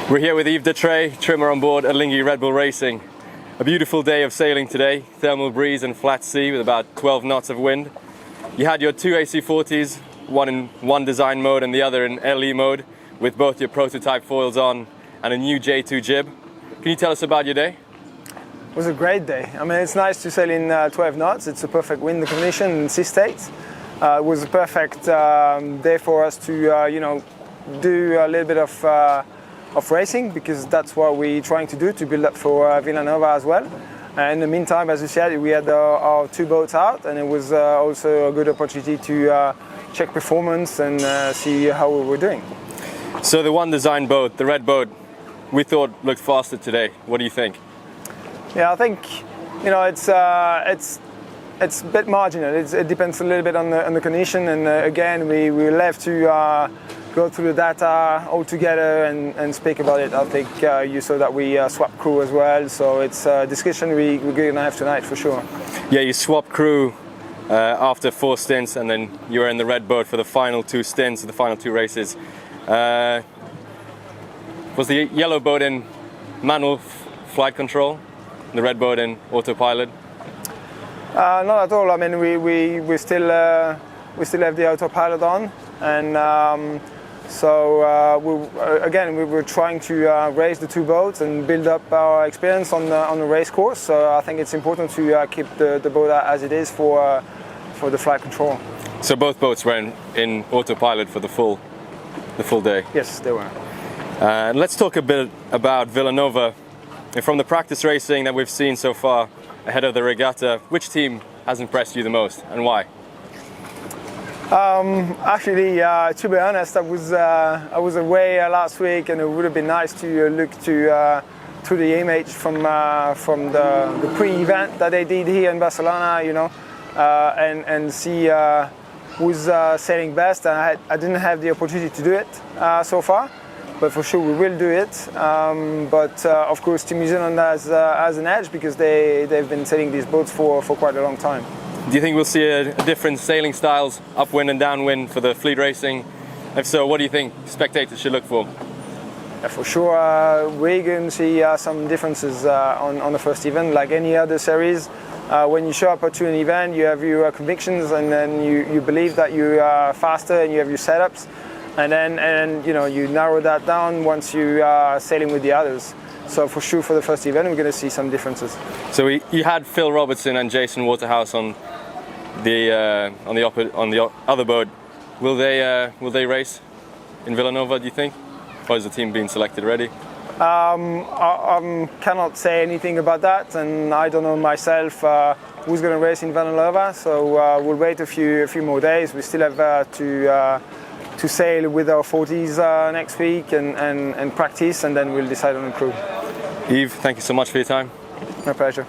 We're here with Yves Detrey, trimmer on board Alinghi Red Bull Racing. A beautiful day of sailing today, thermal breeze and flat sea with about 12 knots of wind. You had your two AC40s, one in one design mode and the other in LE mode, with both your prototype foils on and a new J2 jib. Can you tell us about your day? It was a great day. I mean, it's nice to sail in 12 knots. It's a perfect wind condition in sea states. It was a perfect day for us to, do a little bit of racing, because that's what we're trying to do, to build up for Villanova as well. And in the meantime, as you said, we had our two boats out, and it was also a good opportunity to check performance and see how we were doing. So the one design boat, the red boat, we thought looked faster today. What do you think? Yeah, I think it's a bit marginal. It depends a little bit on the condition, and again, we left to go through the data all together and speak about it. I think you saw that we swapped crew as well, so it's a discussion we're going to have tonight for sure. Yeah, you swapped crew after 4 stints, and then you were in the red boat for the final 2 stints, the final 2 races. Was the yellow boat in manual flight control, the red boat in autopilot? Not at all. I mean, we still have the autopilot on, and we were trying to race the two boats and build up our experience on the race course. So I think it's important to keep the boat as it is for the flight control. So both boats were in autopilot for the full day? Yes, they were. Let's talk a bit about Villanova. From the practice racing that we've seen so far ahead of the regatta, which team has impressed you the most, and why? Actually, to be honest, I was away last week, and it would have been nice to look to the image from the pre-event that they did here in Barcelona, and see who's sailing best. And I didn't have the opportunity to do it so far, but for sure we will do it. But of course, Team New Zealand has an edge, because they've been sailing these boats for quite a long time. Do you think we'll see a different sailing styles, upwind and downwind, for the fleet racing? If so, what do you think spectators should look for? Yeah, for sure, we're going to see some differences on the first event. Like any other series, when you show up to an event, you have your convictions, and then you believe that you are faster, and you have your setups, and then you narrow that down once you are sailing with the others. So for sure, for the first event, we're going to see some differences. So you had Phil Robertson and Jason Waterhouse on the other boat. Will they race in Villanova, do you think? Or is the team being selected already? I cannot say anything about that, and I don't know myself who's going to race in Villanova. So we'll wait a few more days. We still have to sail with our 40s next week and practice, and then we'll decide on the crew. Yves, thank you so much for your time. My pleasure.